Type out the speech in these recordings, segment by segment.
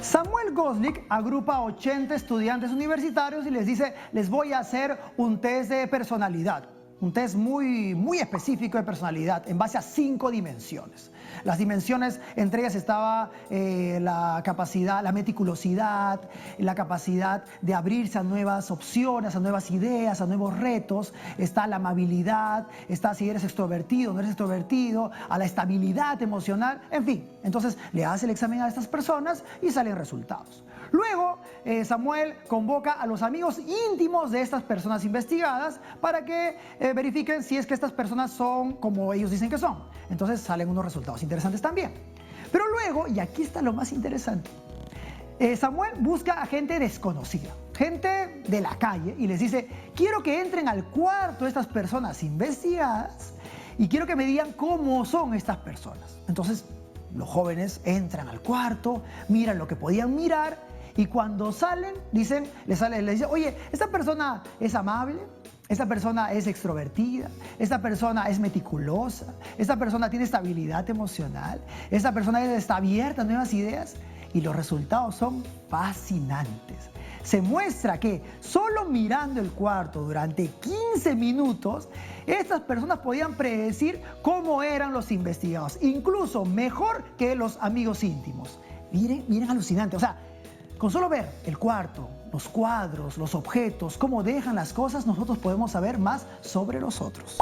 Samuel Gosling agrupa a 80 estudiantes universitarios y les dice, les voy a hacer un test de personalidad. Un test muy específico de personalidad en base a 5 dimensiones. Las dimensiones, entre ellas estaba la capacidad, la meticulosidad, la capacidad de abrirse a nuevas opciones, a nuevas ideas, a nuevos retos. Está la amabilidad, está si eres extrovertido, no eres extrovertido, a la estabilidad emocional, en fin. Entonces le hace el examen a estas personas y salen resultados. Luego, Samuel convoca a los amigos íntimos de estas personas investigadas para que verifiquen si es que estas personas son como ellos dicen que son. Entonces salen unos resultados interesantes también. Pero luego, y aquí está lo más interesante, Samuel busca a gente desconocida, gente de la calle, y les dice, quiero que entren al cuarto de estas personas investigadas y quiero que me digan cómo son estas personas. Entonces, los jóvenes entran al cuarto, miran lo que podían mirar, y cuando salen, les dicen, oye, esta persona es amable, esta persona es extrovertida, esta persona es meticulosa, esta persona tiene estabilidad emocional, esta persona está abierta a nuevas ideas, y los resultados son fascinantes. Se muestra que solo mirando el cuarto durante 15 minutos, estas personas podían predecir cómo eran los investigados, incluso mejor que los amigos íntimos. Miren alucinante, o sea, con solo ver el cuarto, los cuadros, los objetos, cómo dejan las cosas, nosotros podemos saber más sobre los otros.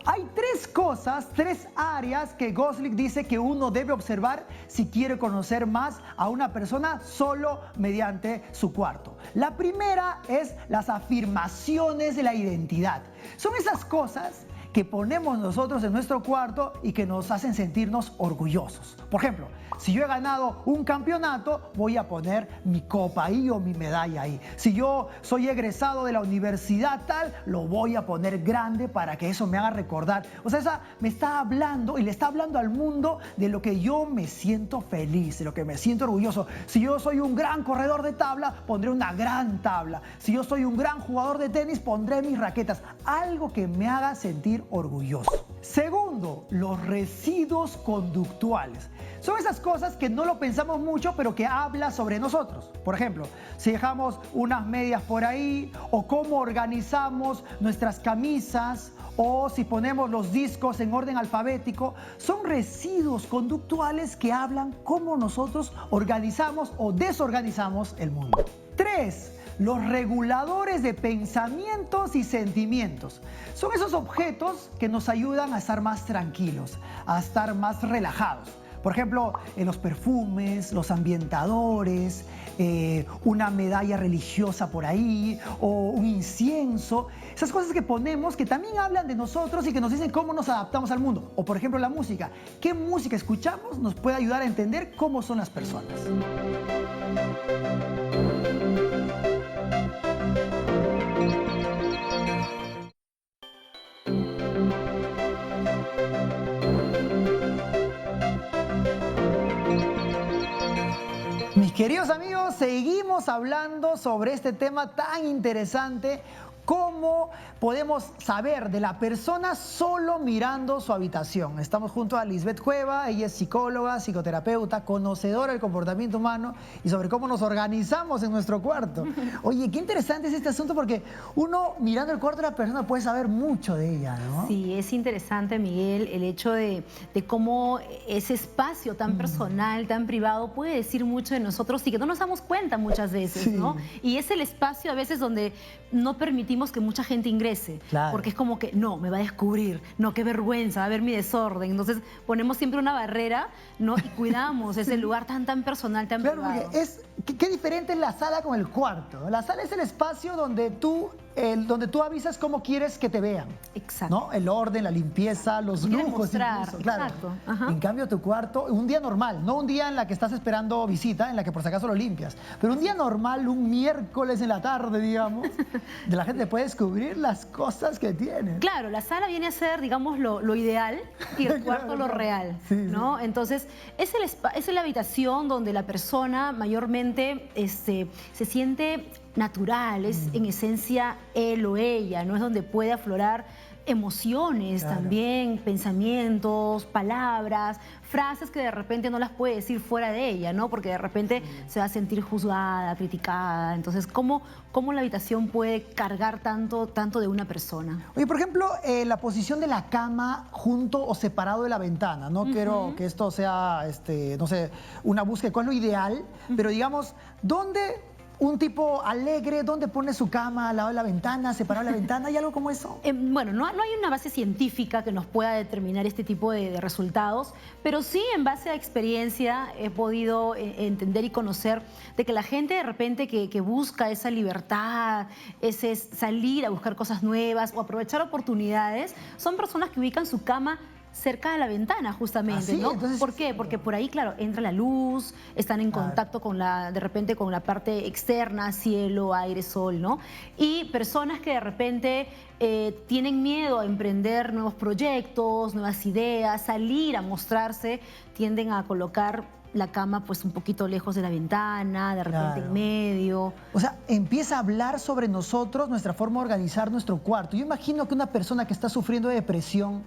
Hay 3 cosas, 3 áreas que Gosling dice que uno debe observar si quiere conocer más a una persona solo mediante su cuarto. La primera es las afirmaciones de la identidad. Son esas cosas que ponemos nosotros en nuestro cuarto y que nos hacen sentirnos orgullosos. Por ejemplo, si yo he ganado un campeonato, voy a poner mi copa ahí o mi medalla ahí. Si yo soy egresado de la universidad tal, lo voy a poner grande para que eso me haga recordar. O sea, esa me está hablando y le está hablando al mundo de lo que yo me siento feliz, de lo que me siento orgulloso. Si yo soy un gran corredor de tabla, pondré una gran tabla. Si yo soy un gran jugador de tenis, pondré mis raquetas. Algo que me haga sentir orgulloso. Segundo, los residuos conductuales. Son esas cosas que no lo pensamos mucho, pero que habla sobre nosotros. Por ejemplo, si dejamos unas medias por ahí, o cómo organizamos nuestras camisas, o si ponemos los discos en orden alfabético, son residuos conductuales que hablan cómo nosotros organizamos o desorganizamos el mundo. 3. Los reguladores de pensamientos y sentimientos. Son esos objetos que nos ayudan a estar más tranquilos, a estar más relajados. Por ejemplo, los perfumes, los ambientadores, una medalla religiosa por ahí o un incienso. Esas cosas que ponemos que también hablan de nosotros y que nos dicen cómo nos adaptamos al mundo. O por ejemplo la música. ¿Qué música escuchamos? Nos puede ayudar a entender cómo son las personas. Mis queridos amigos, seguimos hablando sobre este tema tan interesante, cómo podemos saber de la persona solo mirando su habitación. Estamos junto a Lisbeth Cueva, ella es psicóloga, psicoterapeuta, conocedora del comportamiento humano y sobre cómo nos organizamos en nuestro cuarto. Oye, qué interesante es este asunto porque uno mirando el cuarto de la persona puede saber mucho de ella, ¿no? Sí, es interesante, Miguel, el hecho de cómo ese espacio tan personal, tan privado, puede decir mucho de nosotros y que no nos damos cuenta muchas veces, ¿no? Y es el espacio a veces donde no permitimos que mucha gente ingrese, porque es como que, no, me va a descubrir, no, qué vergüenza, va a ver mi desorden. Entonces ponemos siempre una barrera, ¿no? Y cuidamos ese lugar tan personal, tan privado. Porque qué diferente es la sala con el cuarto. La sala es el espacio donde tú avisas cómo quieres que te vean. Exacto. ¿No? El orden, la limpieza, los lujos. Incluso, claro. Exacto. En cambio, tu cuarto, un día normal, no un día en la que estás esperando visita, en la que por si acaso lo limpias, pero un día normal, un miércoles en la tarde, digamos, de la gente se puede descubrir las cosas que tiene. Claro, la sala viene a ser, digamos, lo ideal y el cuarto Claro, lo claro. real, Sí, ¿no? Entonces, es la habitación donde la persona mayormente se siente natural, es en esencia él o ella, ¿no? Es donde puede aflorar emociones Claro. también, pensamientos, palabras, frases que de repente no las puede decir fuera de ella, ¿no? Porque de repente se va a sentir juzgada, criticada. Entonces, ¿cómo la habitación puede cargar tanto de una persona? Oye, por ejemplo, la posición de la cama junto o separado de la ventana. No quiero que esto sea, no sé, una búsqueda, ¿cuál es lo ideal? Pero digamos, ¿dónde un tipo alegre, dónde pone su cama al lado de la ventana, separado de la ventana? ¿Hay algo como eso? Bueno, no hay una base científica que nos pueda determinar este tipo de resultados, pero sí en base a experiencia he podido entender y conocer de que la gente de repente que busca esa libertad, ese salir a buscar cosas nuevas o aprovechar oportunidades, son personas que ubican su cama cerca de la ventana, justamente, ¿Ah, sí? ¿no? Entonces, ¿Por qué? Porque por ahí, claro, entra la luz, están en contacto con de repente con la parte externa, cielo, aire, sol, ¿no? Y personas que de repente tienen miedo a emprender nuevos proyectos, nuevas ideas, salir a mostrarse, tienden a colocar la cama pues un poquito lejos de la ventana, de repente Claro. en medio. O sea, empieza a hablar sobre nosotros, nuestra forma de organizar nuestro cuarto. Yo imagino que una persona que está sufriendo de depresión,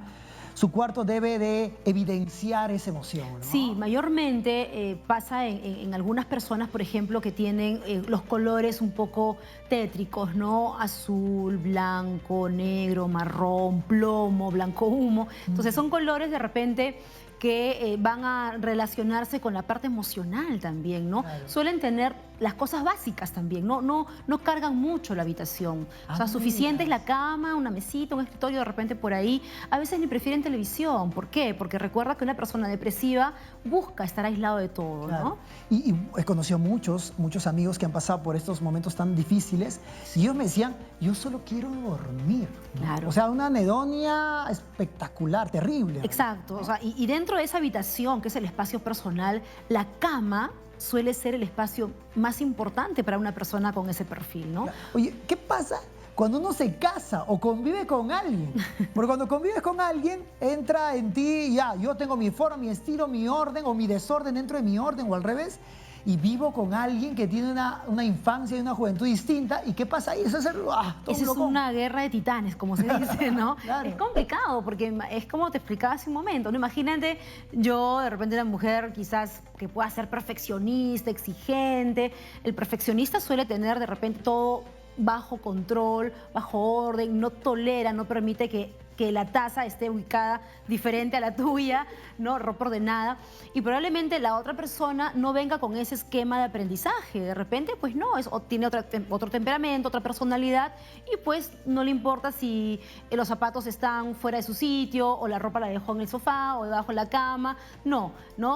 su cuarto debe de evidenciar esa emoción, ¿no? Sí, mayormente pasa en algunas personas, por ejemplo, que tienen los colores un poco tétricos, ¿no? Azul, blanco, negro, marrón, plomo, blanco humo. Entonces son colores de repente que van a relacionarse con la parte emocional también, ¿no? Claro. Suelen tener las cosas básicas también, no cargan mucho la habitación. O sea, Ah, suficiente es mira. la cama, una mesita, un escritorio de repente por ahí. A veces ni prefieren televisión. ¿Por qué? Porque recuerda que una persona depresiva busca estar aislado de todo, Claro. ¿no? Y he conocido muchos amigos que han pasado por estos momentos tan difíciles y ellos me decían, yo solo quiero dormir, ¿no? Claro. O sea, una anedonia espectacular, terrible. Exacto. O sea, y dentro de esa habitación, que es el espacio personal, la cama suele ser el espacio más importante para una persona con ese perfil, ¿no? Oye, ¿qué pasa cuando uno se casa o convive con alguien? Porque cuando convives con alguien, entra en ti, ya, yo tengo mi forma, mi estilo, mi orden o mi desorden dentro de mi orden o al revés. Y vivo con alguien que tiene una infancia y una juventud distinta. ¿Y qué pasa ahí? Eso es todo Esa un es locón. una guerra de titanes, como se dice, ¿no? Claro. Es complicado porque es como te explicaba hace un momento, ¿no? Imagínate yo, de repente, una mujer quizás que pueda ser perfeccionista, exigente. El perfeccionista suele tener de repente todo bajo control, bajo orden, no tolera, no permite que la taza esté ubicada diferente a la tuya, ¿no? Ropa ordenada. Y probablemente la otra persona no venga con ese esquema de aprendizaje. De repente, pues no, o tiene otro temperamento, otra personalidad, y pues no le importa si los zapatos están fuera de su sitio, o la ropa la dejó en el sofá, o debajo de la cama. No,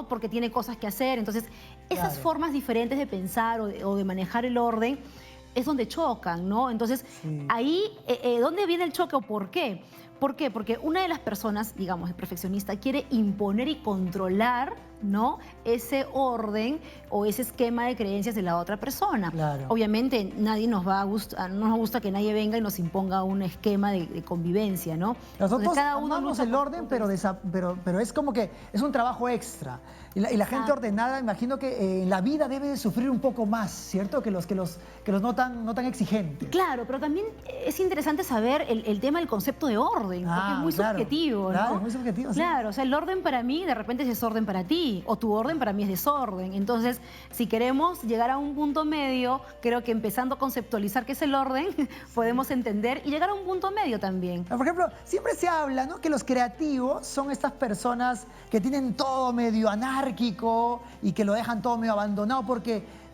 porque tiene cosas que hacer. Entonces, esas Claro. formas diferentes de pensar o de manejar el orden es donde chocan, ¿no? Entonces, Sí. ahí, ¿dónde viene el choque o por qué? ¿Por qué? Porque una de las personas, digamos, el perfeccionista, quiere imponer y controlar, ¿no? Ese orden o ese esquema de creencias de la otra persona. Claro. Obviamente, nadie nos va a gustar, no nos gusta que nadie venga y nos imponga un esquema de convivencia, ¿no? Nosotros Entonces, cada uno amamos lucha el por orden, su pero es como que es un trabajo extra. Y la gente Exacto. ordenada, imagino que en la vida debe de sufrir un poco más, ¿cierto? Que los no tan exigentes. Claro, pero también es interesante saber el tema del concepto de orden, porque es muy claro, subjetivo, ¿no? claro, es muy subjetivo, sí. Claro, o sea, el orden para mí de repente es desorden para ti, o tu orden para mí es desorden. Entonces, si queremos llegar a un punto medio, creo que empezando a conceptualizar qué es el orden, podemos entender y llegar a un punto medio también. Por ejemplo, siempre se habla, ¿no?, que los creativos son estas personas que tienen todo medio anárquico y que lo dejan todo medio abandonado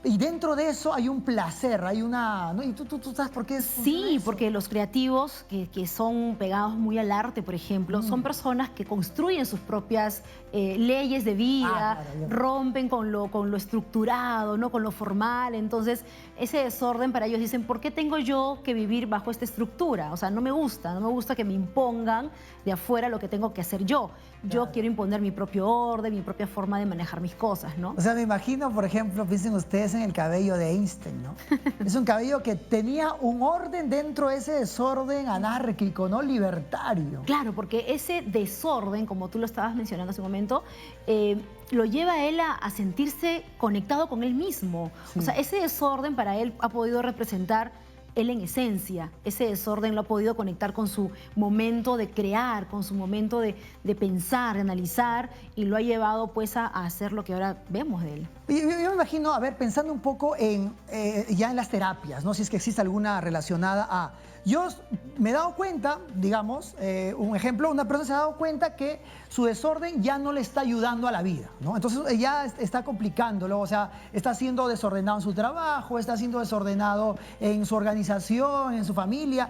y dentro de eso hay un placer, hay una... ¿no? ¿Y tú sabes por qué funciona Sí, eso? porque los creativos que son pegados muy al arte, por ejemplo, son personas que construyen sus propias leyes de vida, Claro, bien. rompen con lo estructurado, ¿no? Con lo formal. Entonces, ese desorden para ellos dicen, ¿por qué tengo yo que vivir bajo esta estructura? O sea, no me gusta que me impongan de afuera lo que tengo que hacer yo. Yo Claro. quiero imponer mi propio orden, mi propia forma de manejar mis cosas, ¿no? O sea, me imagino, por ejemplo, piensen ustedes dicen el cabello de Einstein, ¿no? Es un cabello que tenía un orden dentro de ese desorden anárquico, ¿no? Libertario. Claro, porque ese desorden, como tú lo estabas mencionando hace un momento, lo lleva a él a sentirse conectado con él mismo. Sí. O sea, ese desorden para él ha podido representar él en esencia. Ese desorden lo ha podido conectar con su momento de crear, con su momento de pensar, de analizar, y lo ha llevado pues a hacer lo que ahora vemos de él. Yo me imagino, a ver, pensando un poco en ya en las terapias, ¿no? Si es que existe alguna relacionada a... Yo me he dado cuenta, digamos, un ejemplo, una persona se ha dado cuenta que su desorden ya no le está ayudando a la vida, ¿no? Entonces ya está complicándolo, o sea, está siendo desordenado en su trabajo, está siendo desordenado en su organización, en su familia.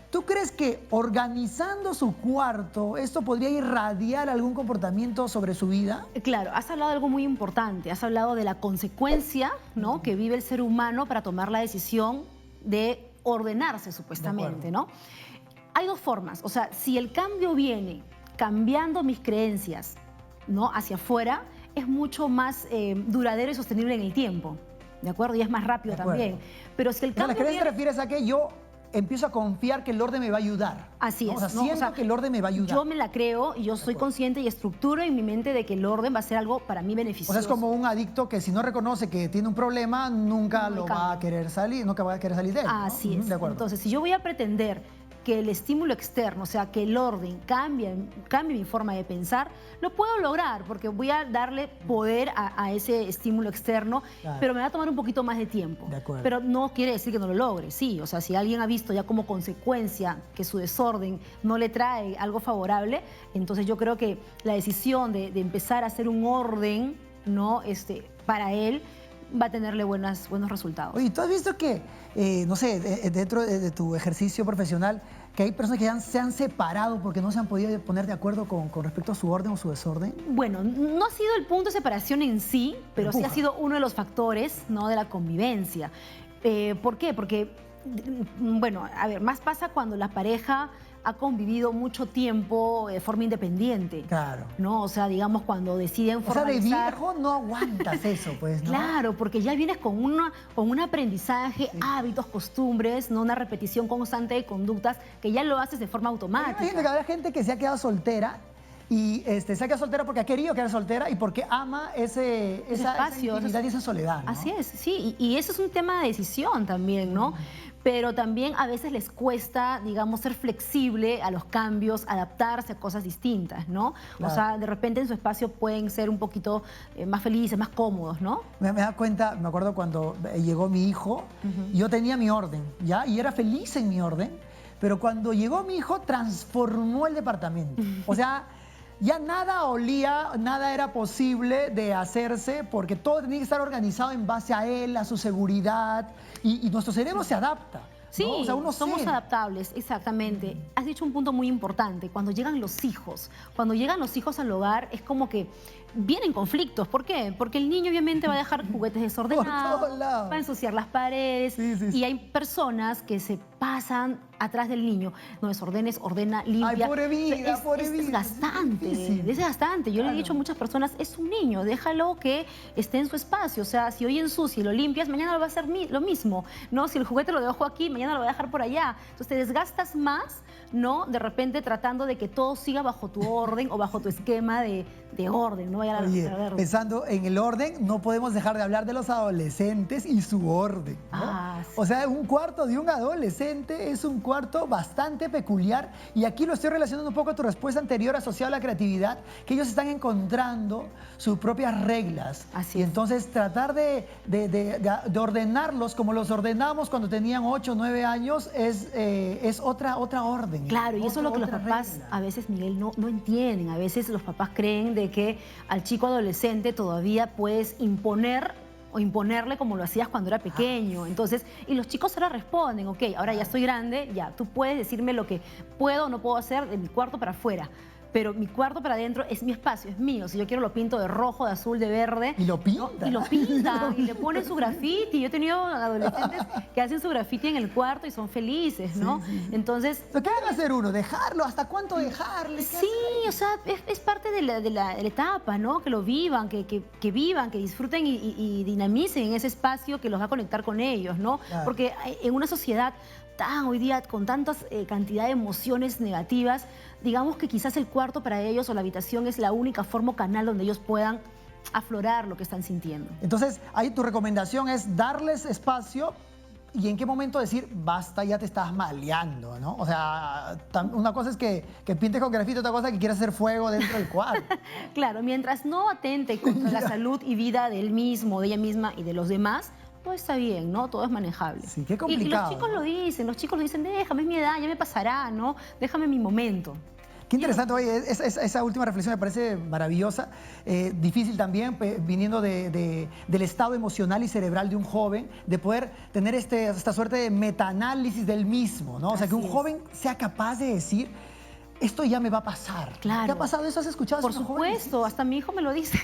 ¿Tú crees que organizando su cuarto esto podría irradiar algún comportamiento sobre su vida? Claro, has hablado de algo muy importante, has hablado de la consecuencia, ¿no?, que vive el ser humano para tomar la decisión de ordenarse supuestamente, ¿no? Hay dos formas, o sea, si el cambio viene cambiando mis creencias, ¿no?, hacia afuera, es mucho más duradero y sostenible en el tiempo, ¿de acuerdo? Y es más rápido también. Pero si el cambio ¿La creencia te refieres a que yo empiezo a confiar que el orden me va a ayudar? Así es. O sea, siento que el orden me va a ayudar. Yo me la creo y yo soy consciente y estructuro en mi mente de que el orden va a ser algo para mí beneficioso. O sea, es como un adicto que si no reconoce que tiene un problema, nunca lo va a querer salir, nunca va a querer salir de él, ¿no? Así es. De acuerdo. Entonces, si yo voy a pretender que el estímulo externo, o sea, que el orden cambie mi forma de pensar, lo puedo lograr porque voy a darle poder a ese estímulo externo, claro, pero me va a tomar un poquito más de tiempo. De acuerdo. Pero no quiere decir que no lo logre, sí. O sea, si alguien ha visto ya como consecuencia que su desorden no le trae algo favorable, entonces yo creo que la decisión de empezar a hacer un orden, ¿no?, para él, va a tenerle buenos resultados. Oye, ¿tú has visto que, no sé, dentro de tu ejercicio profesional, que hay personas que se han separado porque no se han podido poner de acuerdo con respecto a su orden o su desorden? Bueno, no ha sido el punto de separación en sí, pero sí ha sido uno de los factores, ¿no?, de la convivencia. ¿Por qué? Porque, bueno, a ver, más pasa cuando la pareja ha convivido mucho tiempo de forma independiente. Claro. ¿No? O sea, digamos, cuando deciden formalizar... O sea, de viejo no aguantas eso, pues, ¿no? Claro, porque ya vienes con un aprendizaje, sí, hábitos, costumbres, ¿no?, una repetición constante de conductas que ya lo haces de forma automática. Imagínate que habrá gente que se ha quedado soltera y se ha quedado soltera porque ha querido quedar soltera y porque ama esa intimidad y esa soledad, ¿no? Así es, sí, y eso es un tema de decisión también, ¿no? Pero también a veces les cuesta, digamos, ser flexible a los cambios, adaptarse a cosas distintas, ¿no? Claro. O sea, de repente en su espacio pueden ser un poquito más felices, más cómodos, ¿no? Me da cuenta, me acuerdo cuando llegó mi hijo, yo tenía mi orden, ¿ya? Y era feliz en mi orden, pero cuando llegó mi hijo transformó el departamento. O sea, ya nada olía, nada era posible de hacerse porque todo tenía que estar organizado en base a él, a su seguridad y nuestro cerebro se adapta. Sí, ¿no? O sea, uno somos adaptables, exactamente. Has dicho un punto muy importante, cuando llegan los hijos al hogar es como que vienen conflictos. ¿Por qué? Porque el niño obviamente va a dejar juguetes desordenados, va a ensuciar las paredes, y hay personas que se pasan atrás del niño. No desordenes, ordena, limpia. Ay, pobre vida, pobre vida. Es desgastante, es desgastante. Yo le he dicho a muchas personas, es un niño, déjalo que esté en su espacio. O sea, si hoy ensucia y lo limpias, mañana lo va a hacer lo mismo, ¿no? Si el juguete lo dejo aquí, mañana lo voy a dejar por allá. Entonces te desgastas más, ¿no?, de repente tratando de que todo siga bajo tu orden o bajo tu esquema de orden, ¿no? Oye, pensando en el orden, no podemos dejar de hablar de los adolescentes y su orden, ¿no? Sí. O sea, un cuarto de un adolescente es un cuarto bastante peculiar y aquí lo estoy relacionando un poco a tu respuesta anterior asociada a la creatividad, que ellos están encontrando sus propias reglas. Así y es. entonces tratar de ordenarlos como los ordenamos cuando tenían 8 o 9 años es otra orden. Claro, y eso es lo que los papás a veces, Miguel, no entienden. A veces los papás creen de que al chico adolescente todavía puedes imponer o imponerle como lo hacías cuando era pequeño. Entonces, y los chicos ahora responden, ok, ahora ya estoy grande, ya, tú puedes decirme lo que puedo o no puedo hacer de mi cuarto para afuera. pero mi cuarto para adentro es mi espacio, es mío. Si yo quiero lo pinto de rojo, de azul, de verde. Y lo pinta. ¿no? Y lo pintan, y le ponen su graffiti. Yo he tenido adolescentes que hacen su graffiti en el cuarto y son felices, ¿no? Sí. Entonces... ¿Pero qué debe hacer uno? ¿Dejarlo? ¿Hasta cuánto dejarle? Sí, o sea, es parte de la etapa, ¿no? Que lo vivan, que vivan, que disfruten y dinamicen en ese espacio que los va a conectar con ellos, ¿no? Claro. Porque en una sociedad hoy día con tantas cantidad de emociones negativas, digamos que quizás el cuarto para ellos o la habitación es la única forma o canal donde ellos puedan aflorar lo que están sintiendo. Entonces, ahí tu recomendación es darles espacio. ¿Y en qué momento decir, basta, ya te estás maleando, ¿no? O sea, una cosa es que pintes con grafito, otra cosa es que quieras hacer fuego dentro del cuadro. Claro, mientras no atente contra la salud y vida del mismo, de ella misma y de los demás, todo está bien, ¿no? Todo es manejable. Sí, qué Y complicado. los chicos lo dicen, déjame, es mi edad, ya me pasará, ¿no? Déjame mi momento. Qué interesante, oye, esa última reflexión me parece maravillosa, difícil también, viniendo del estado emocional y cerebral de un joven, de poder tener esta suerte de metaanálisis del mismo, ¿no? O sea, que un joven sea capaz de decir, esto ya me va a pasar. Claro. ¿Te ha pasado eso? ¿Has escuchado Por eso? supuesto, hasta mi hijo me lo dice.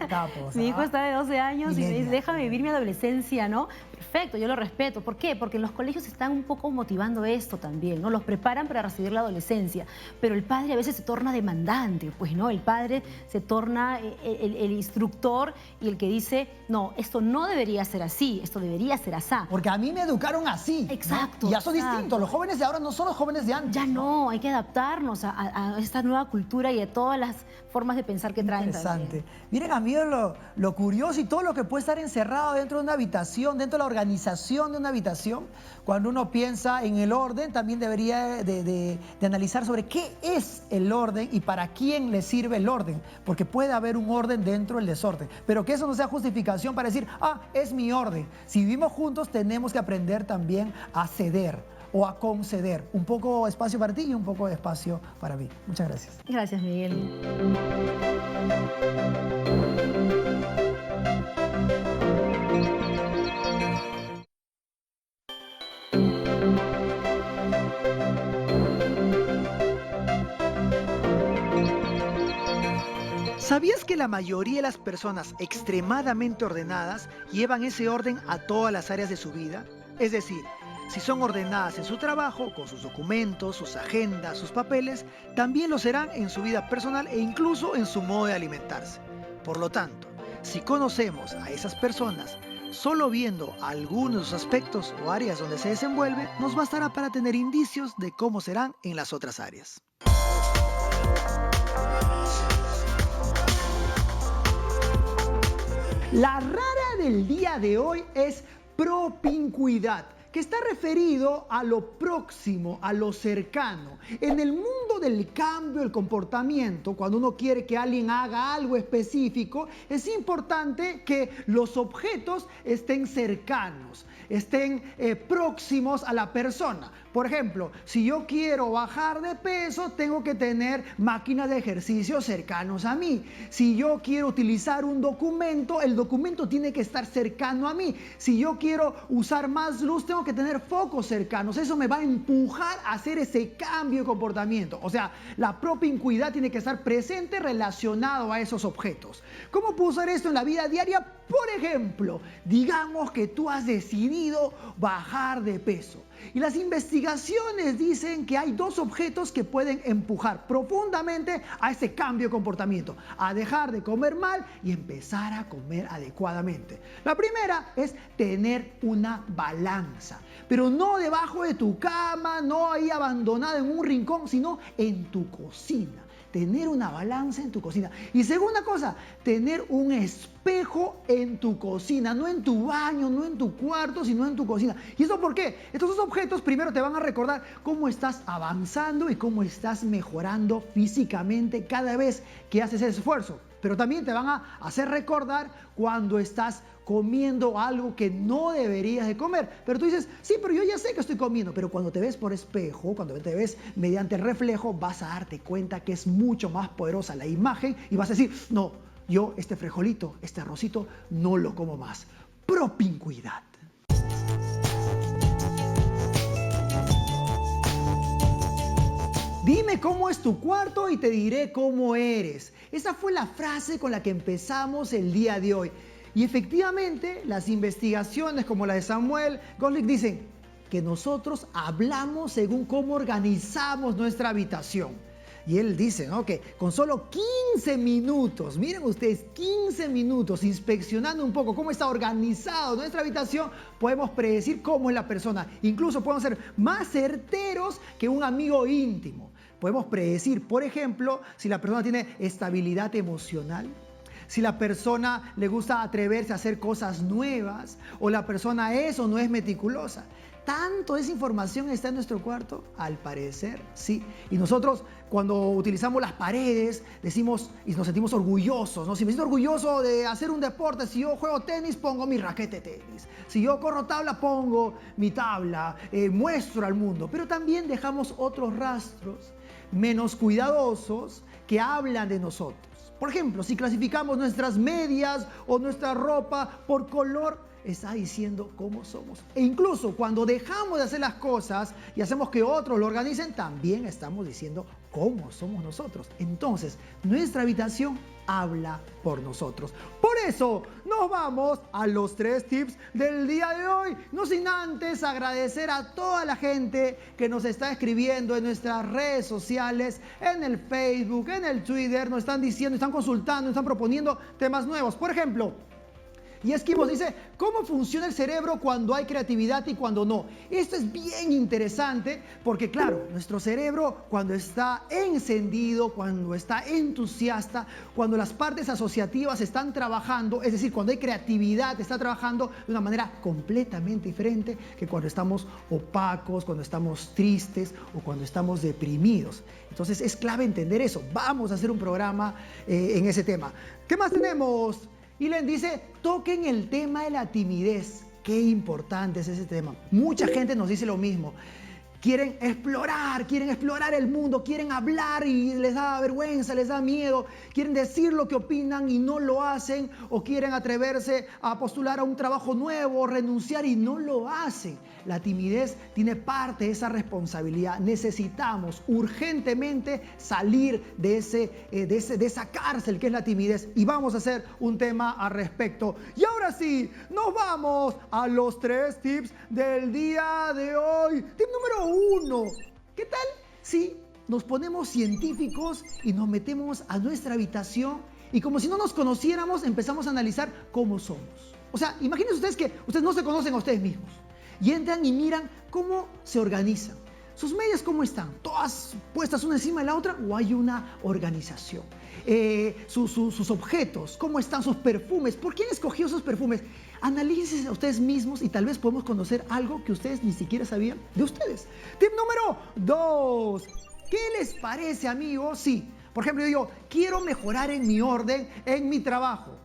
Capos, Mi hijo está de 12 años y me dice, déjame vivir mi adolescencia, ¿no? Perfecto, yo lo respeto. ¿Por qué? Porque en los colegios están un poco motivando esto también, ¿no? Los preparan para recibir la adolescencia, pero el padre a veces se torna demandante, pues, ¿no? El padre se torna el instructor y el que dice, no, esto no debería ser así, esto debería ser así. Porque a mí me educaron así. Exacto. ¿No? Y ya son exacto. distintos. Los jóvenes de ahora no son los jóvenes de antes. Ya no, hay que adaptarnos a esta nueva cultura y a todas las formas de pensar que traen Interesante. también. Miren, amigos, lo curioso y todo lo que puede estar encerrado dentro de una habitación, dentro de la organización de una habitación. Cuando uno piensa en el orden, también debería de analizar sobre qué es el orden y para quién le sirve el orden. Porque puede haber un orden dentro del desorden. Pero que eso no sea justificación para decir, es mi orden. Si vivimos juntos, tenemos que aprender también a ceder o a conceder. Un poco espacio para ti y un poco de espacio para mí. Muchas gracias. Gracias, Miguel. ¿Sabías que la mayoría de las personas extremadamente ordenadas llevan ese orden a todas las áreas de su vida? Es decir, si son ordenadas en su trabajo, con sus documentos, sus agendas, sus papeles, también lo serán en su vida personal e incluso en su modo de alimentarse. Por lo tanto, si conocemos a esas personas, solo viendo algunos de sus aspectos o áreas donde se desenvuelve, nos bastará para tener indicios de cómo serán en las otras áreas. La rara del día de hoy es propincuidad, que está referido a lo próximo, a lo cercano. En el mundo del cambio del comportamiento, cuando uno quiere que alguien haga algo específico, es importante que los objetos estén cercanos, estén próximos a la persona. Por ejemplo, si yo quiero bajar de peso, tengo que tener máquinas de ejercicio cercanos a mí. Si yo quiero utilizar un documento, el documento tiene que estar cercano a mí. Si yo quiero usar más luz, tengo que tener focos cercanos. Eso me va a empujar a hacer ese cambio de comportamiento. O sea, la propincuidad tiene que estar presente relacionado a esos objetos. ¿Cómo puedo usar esto en la vida diaria? Por ejemplo, digamos que tú has decidido bajar de peso. Y las investigaciones dicen que hay dos objetos que pueden empujar profundamente a ese cambio de comportamiento, a dejar de comer mal y empezar a comer adecuadamente. La primera es tener una balanza, pero no debajo de tu cama, no ahí abandonada en un rincón, sino en tu cocina. Tener una balanza en tu cocina. Y segunda cosa, tener un espejo en tu cocina, no en tu baño, no en tu cuarto, sino en tu cocina. ¿Y eso por qué? Estos dos objetos primero te van a recordar cómo estás avanzando y cómo estás mejorando físicamente cada vez que haces ese esfuerzo. Pero también te van a hacer recordar cuando estás comiendo algo que no deberías de comer. Pero tú dices, sí, pero yo ya sé que estoy comiendo. Pero cuando te ves por espejo, cuando te ves mediante el reflejo, vas a darte cuenta que es mucho más poderosa la imagen y vas a decir, no, yo este frijolito, este arrocito, no lo como más. Propincuidad. Dime cómo es tu cuarto y te diré cómo eres. Esa fue la frase con la que empezamos el día de hoy. Y efectivamente, las investigaciones como la de Samuel Gosling dicen que nosotros hablamos según cómo organizamos nuestra habitación. Y él dice, ¿no?, que con solo 15 minutos, miren ustedes, 15 minutos inspeccionando un poco cómo está organizado nuestra habitación, podemos predecir cómo es la persona. Incluso podemos ser más certeros que un amigo íntimo. Podemos predecir, por ejemplo, si la persona tiene estabilidad emocional, si la persona le gusta atreverse a hacer cosas nuevas, o la persona es o no es meticulosa. ¿Tanto esa información está en nuestro cuarto? Al parecer, sí. Y nosotros, cuando utilizamos las paredes, decimos y nos sentimos orgullosos, ¿no? Si me siento orgulloso de hacer un deporte, si yo juego tenis, pongo mi raqueta de tenis. Si yo corro tabla, pongo mi tabla, muestro al mundo. Pero también dejamos otros rastros menos cuidadosos que hablan de nosotros. Por ejemplo, si clasificamos nuestras medias o nuestra ropa por color, está diciendo cómo somos. E incluso cuando dejamos de hacer las cosas y hacemos que otros lo organicen, también estamos diciendo cómo somos nosotros. Entonces, nuestra habitación habla por nosotros. Por eso, nos vamos a los 3 tips del día de hoy. No sin antes agradecer a toda la gente que nos está escribiendo en nuestras redes sociales, en el Facebook, en el Twitter, nos están diciendo, están consultando, nos están proponiendo temas nuevos. Por ejemplo, y Esquivos dice, ¿cómo funciona el cerebro cuando hay creatividad y cuando no? Esto es bien interesante porque, claro, nuestro cerebro cuando está encendido, cuando está entusiasta, cuando las partes asociativas están trabajando, es decir, cuando hay creatividad, está trabajando de una manera completamente diferente que cuando estamos opacos, cuando estamos tristes o cuando estamos deprimidos. Entonces es clave entender eso. Vamos a hacer un programa en ese tema. ¿Qué más tenemos? Y Len dice, toquen el tema de la timidez. Qué importante es ese tema. Mucha gente nos dice lo mismo. Quieren explorar el mundo, quieren hablar y les da vergüenza, les da miedo, quieren decir lo que opinan y no lo hacen, o quieren atreverse a postular a un trabajo nuevo, renunciar y no lo hacen. La timidez tiene parte de esa responsabilidad. Necesitamos urgentemente salir de esa cárcel que es la timidez, y vamos a hacer un tema al respecto. Y ahora sí, nos vamos a los 3 tips del día de hoy. Tip número 1. ¿Qué tal si nos ponemos científicos y nos metemos a nuestra habitación y como si no nos conociéramos empezamos a analizar cómo somos? O sea, imagínense ustedes que ustedes no se conocen a ustedes mismos y entran y miran cómo se organizan. ¿Sus medias cómo están? ¿Todas puestas una encima de la otra o hay una organización? Sus objetos, ¿cómo están sus perfumes? ¿Por quién escogió esos perfumes? Analícense a ustedes mismos y tal vez podemos conocer algo que ustedes ni siquiera sabían de ustedes. Tip número 2. ¿Qué les parece, amigos? Sí, por ejemplo, yo digo, quiero mejorar en mi orden, en mi trabajo.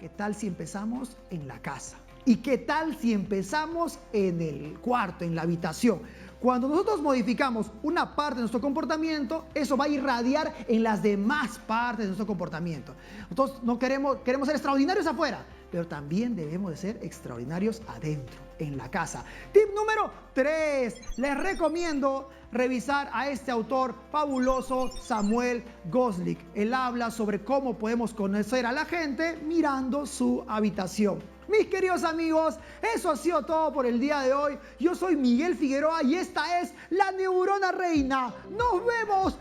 ¿Qué tal si empezamos en la casa? ¿Y qué tal si empezamos en el cuarto, en la habitación? Cuando nosotros modificamos una parte de nuestro comportamiento, eso va a irradiar en las demás partes de nuestro comportamiento. Entonces, no queremos ser extraordinarios afuera, pero también debemos de ser extraordinarios adentro, en la casa. Tip número 3. Les recomiendo revisar a este autor fabuloso, Samuel Gosling. Él habla sobre cómo podemos conocer a la gente mirando su habitación. Mis queridos amigos, eso ha sido todo por el día de hoy. Yo soy Miguel Figueroa y esta es La Neurona Reina. Nos vemos